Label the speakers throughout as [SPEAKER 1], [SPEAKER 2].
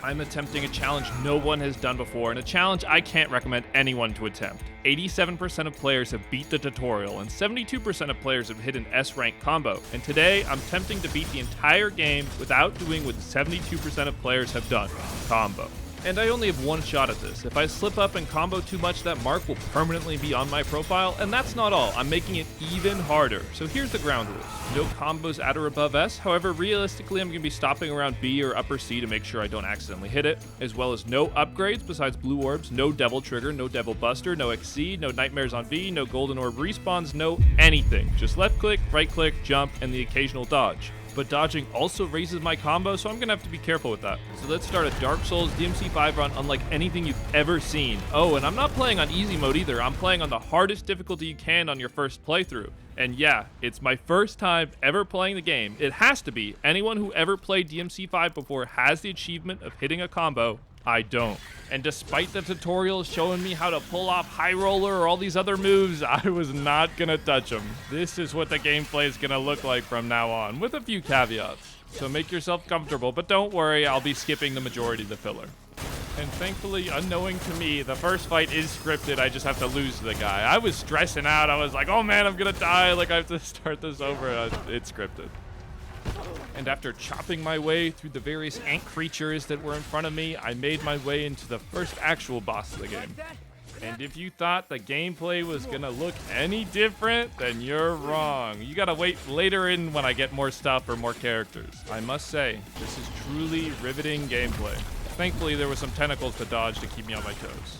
[SPEAKER 1] I'm attempting a challenge no one has done before, and a challenge I can't recommend anyone to attempt. 87% of players have beat the tutorial, and 72% of players have hit an S-rank combo, and today I'm attempting to beat the entire game without doing what 72% of players have done, combo. And I only have one shot at this. If I slip up and combo too much, that mark will permanently be on my profile, and that's not all. I'm making it even harder. So here's the ground rules. No combos at or above S, however, realistically I'm going to be stopping around B or upper C to make sure I don't accidentally hit it, as well as no upgrades besides blue orbs, no devil trigger, no devil buster, no XC, no nightmares on V, no golden orb respawns, no anything. Just left click, right click, jump, and the occasional dodge. But dodging also raises my combo, so I'm going to have to be careful with that. So let's start a Dark Souls DMC5 run unlike anything you've ever seen. Oh, and I'm not playing on easy mode either. I'm playing on the hardest difficulty you can on your first playthrough. And yeah, it's my first time ever playing the game. It has to be. Anyone who ever played DMC5 before has the achievement of hitting a combo. I don't. And despite the tutorial showing me how to pull off high roller or all these other moves, I was not gonna touch them. This is what the gameplay is gonna look like from now on, with a few caveats. So make yourself comfortable, but don't worry, I'll be skipping the majority of the filler. And thankfully, unknowing to me, the first fight is scripted. I just have to lose to the guy. I was stressing out. I was like, oh man, I'm gonna die. Like, I have to start this over. It's scripted. And after chopping my way through the various ant creatures that were in front of me, I made my way into the first actual boss of the game. And if you thought the gameplay was gonna look any different, then you're wrong. You gotta wait later in when I get more stuff or more characters. I must say, this is truly riveting gameplay. Thankfully, there were some tentacles to dodge to keep me on my toes.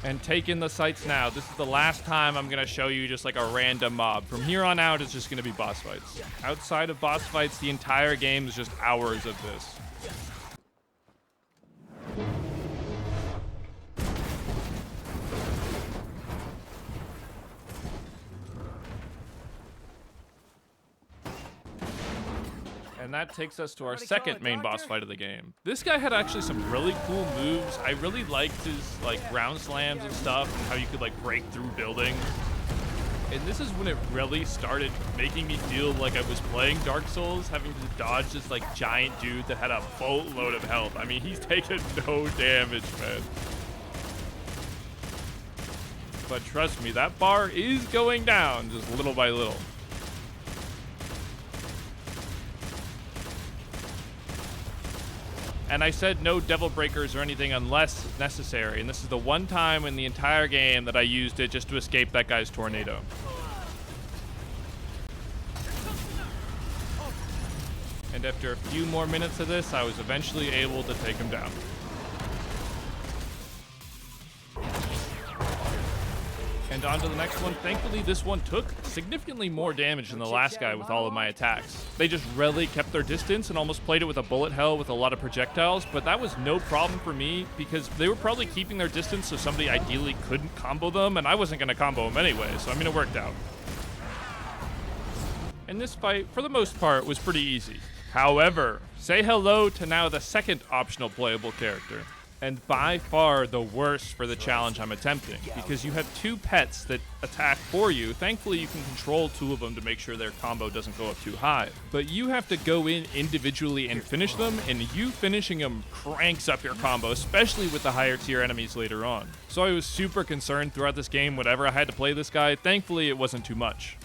[SPEAKER 1] And take in the sights now. This is the last time I'm going to show you just like a random mob. From here on out, it's just going to be boss fights. Outside of boss fights, the entire game is just hours of this. And that takes us to our second main boss fight of the game. This guy had actually some really cool moves. I really liked his like ground slams and stuff, and how you could like break through buildings. And this is when it really started making me feel like I was playing Dark Souls, having to dodge this like giant dude that had a boatload of health. I mean, he's taking no damage, man. But trust me, that bar is going down just little by little. And I said no devil breakers or anything unless necessary. And this is the one time in the entire game that I used it just to escape that guy's tornado. And after a few more minutes of this, I was eventually able to take him down. And on to the next one. Thankfully, this one took significantly more damage than the last guy with all of my attacks. They just really kept their distance and almost played it with a bullet hell with a lot of projectiles, but that was no problem for me because they were probably keeping their distance so somebody ideally couldn't combo them, and I wasn't going to combo them anyway, so I mean, it worked out. And this fight, for the most part, was pretty easy. However, say hello to now the second optional playable character. And by far the worst for the challenge I'm attempting, because you have two pets that attack for you. Thankfully, you can control two of them to make sure their combo doesn't go up too high. But you have to go in individually and finish them, and you finishing them cranks up your combo, especially with the higher tier enemies later on. So I was super concerned throughout this game whenever I had to play this guy. Thankfully, it wasn't too much.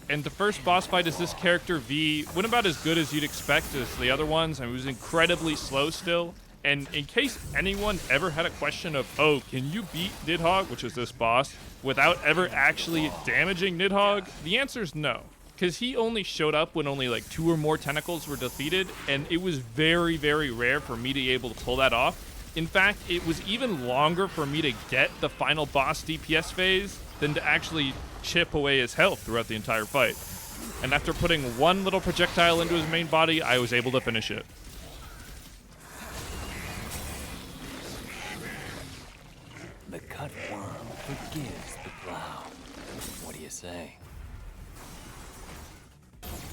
[SPEAKER 1] And the first boss fight is this character V. Went about as good as you'd expect as the other ones. I mean, it was incredibly slow still. And in case anyone ever had a question of, oh, can you beat Nidhogg, which is this boss, without ever actually damaging Nidhogg? The answer is no. Because he only showed up when only like 2 or more tentacles were defeated, and it was very, very rare for me to be able to pull that off. In fact, it was even longer for me to get the final boss DPS phase than to actually chip away his health throughout the entire fight. And after putting one little projectile into his main body, I was able to finish it.
[SPEAKER 2] The cutworm forgives the plow. What do you say?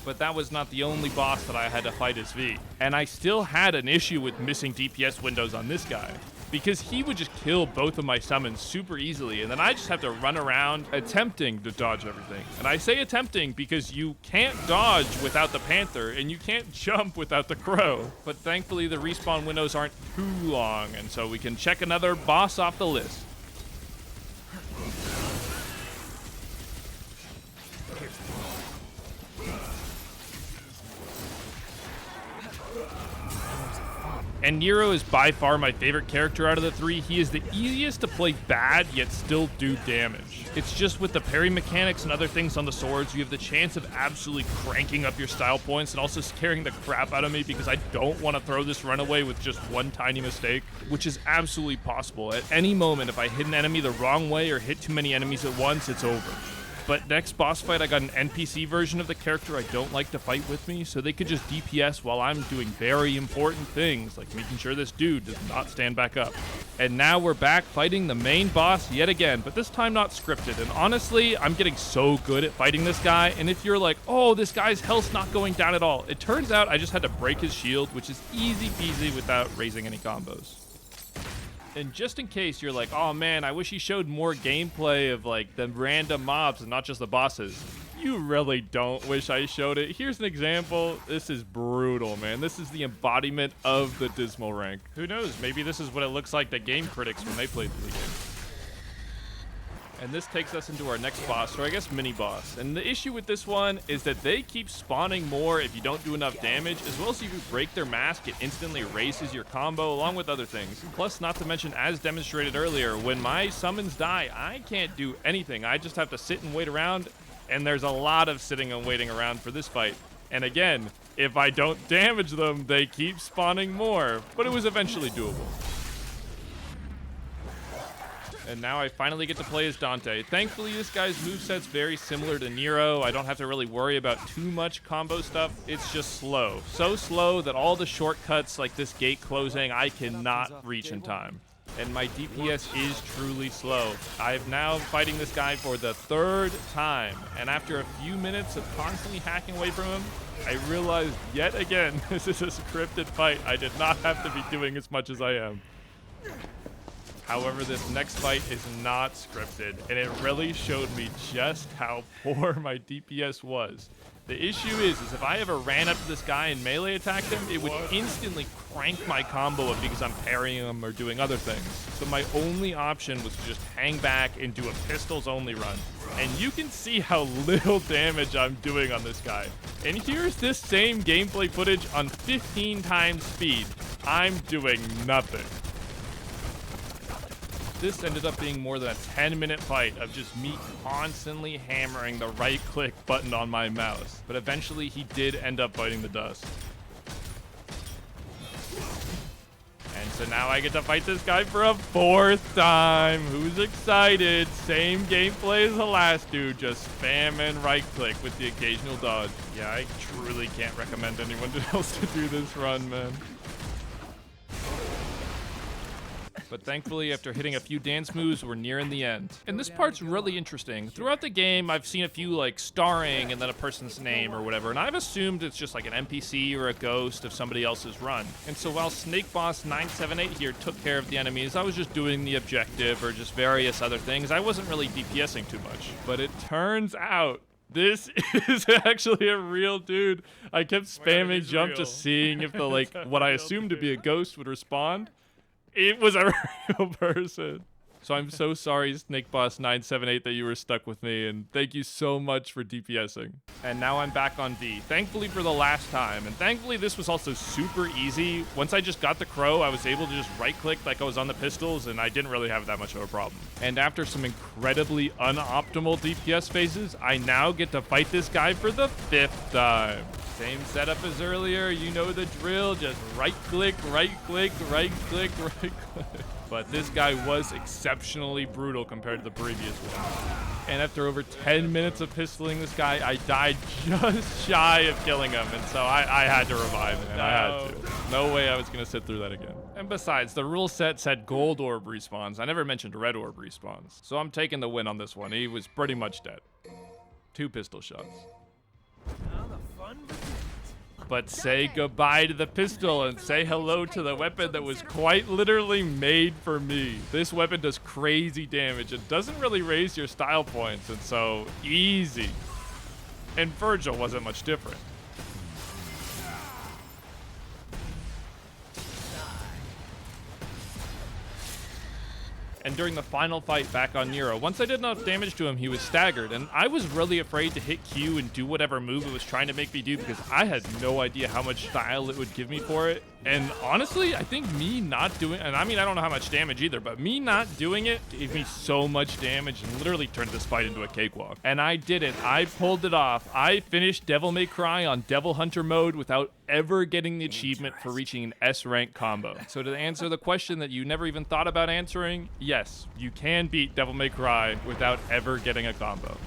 [SPEAKER 1] But that was not the only boss that I had to fight as V. And I still had an issue with missing DPS windows on this guy. because he would just kill both of my summons super easily, and then I just have to run around attempting to dodge everything. And I say attempting because you can't dodge without the Panther, and you can't jump without the Crow. But thankfully, the respawn windows aren't too long, and so we can check another boss off the list. And Nero is by far my favorite character out of the three. He is the easiest to play bad, yet still do damage. It's just with the parry mechanics and other things on the swords, you have the chance of absolutely cranking up your style points and also scaring the crap out of me because I don't want to throw this runaway with just one tiny mistake, which is absolutely possible. At any moment, if I hit an enemy the wrong way or hit too many enemies at once, it's over. But next boss fight, I got an NPC version of the character I don't like to fight with me, so they could just DPS while I'm doing very important things, like making sure this dude does not stand back up. And now we're back fighting the main boss yet again, but this time not scripted. And honestly, I'm getting so good at fighting this guy, and if you're like, oh, this guy's health's not going down at all, it turns out I just had to break his shield, which is easy peasy without raising any combos. And just in case you're like, oh man, I wish he showed more gameplay of like the random mobs and not just the bosses. You really don't wish I showed it. Here's an example. This is brutal, man. This is the embodiment of the Dismal rank. Who knows? Maybe this is what it looks like to game critics when they played through the game. And this takes us into our next boss, or I guess mini boss. And the issue with this one is that they keep spawning more if you don't do enough damage, as well as if you break their mask, it instantly erases your combo, along with other things. Plus, not to mention, as demonstrated earlier, when my summons die, I can't do anything. I just have to sit and wait around, and there's a lot of sitting and waiting around for this fight. And again, if I don't damage them, they keep spawning more. But it was eventually doable. And now I finally get to play as Dante. Thankfully, this guy's moveset's very similar to Nero. I don't have to really worry about too much combo stuff. It's just slow. So slow that all the shortcuts like this gate closing, I cannot reach in time. And my DPS is truly slow. I'm now fighting this guy for the third time. And after a few minutes of constantly hacking away from him, I realized yet again, this is a scripted fight. I did not have to be doing as much as I am. However, this next fight is not scripted, and it really showed me just how poor my DPS was. The issue is if I ever ran up to this guy and melee attacked him, it would instantly crank my combo up because I'm parrying him or doing other things. So my only option was to just hang back and do a pistols only run. And you can see how little damage I'm doing on this guy. And here's this same gameplay footage on 15 times speed. I'm doing nothing. This ended up being more than a 10-minute fight of just me constantly hammering the right-click button on my mouse. But eventually, he did end up biting the dust. And so now I get to fight this guy for a fourth time. Who's excited? Same gameplay as the last dude, just spamming right-click with the occasional dodge. Yeah, I truly can't recommend anyone else to do this run, man. But thankfully, after hitting a few dance moves, we're nearing the end. And this part's really interesting. Throughout the game, I've seen a few like starring and then a person's name or whatever, and I've assumed it's just like an NPC or a ghost of somebody else's run. And so while Snake Boss 978 here took care of the enemies, I was just doing the objective or just various other things. I wasn't really DPSing too much. But it turns out this is actually a real dude. I kept spamming jump just seeing if the like what I assumed to be a ghost would respond. It was a real person. So I'm so sorry, Snake Boss 978, that you were stuck with me, and thank you so much for DPSing. And now I'm back on V, thankfully for the last time, and thankfully this was also super easy. Once I just got the Crow, I was able to just right-click like I was on the pistols, and I didn't really have that much of a problem. And after some incredibly unoptimal DPS phases, I now get to fight this guy for the 5th time. Same setup as earlier, you know the drill, just right-click, right-click, right-click, right-click. But this guy was exceptionally brutal compared to the previous one. And after over 10 minutes of pistoling this guy, I died just shy of killing him, and so I had to revive him, and I had to. No way I was going to sit through that again. And besides, the rule set said gold orb respawns. I never mentioned red orb respawns. So I'm taking the win on this one. He was pretty much dead. 2 pistol shots.
[SPEAKER 2] Now the fun begins.
[SPEAKER 1] But say goodbye to the pistol and say hello to the weapon that was quite literally made for me. This weapon does crazy damage. It doesn't really raise your style points, and so easy. And Virgil wasn't much different. And during the final fight back on Nero, once I did enough damage to him, he was staggered, and I was really afraid to hit Q and do whatever move it was trying to make me do because I had no idea how much style it would give me for it. And honestly, I think me not doing, and I mean, I don't know how much damage either, but me not doing it gave me so much damage and literally turned this fight into a cakewalk. And I did it. I pulled it off. I finished Devil May Cry on Devil Hunter mode without ever getting the achievement for reaching an S rank combo. So to answer the question that you never even thought about answering, yes, you can beat Devil May Cry without ever getting a combo.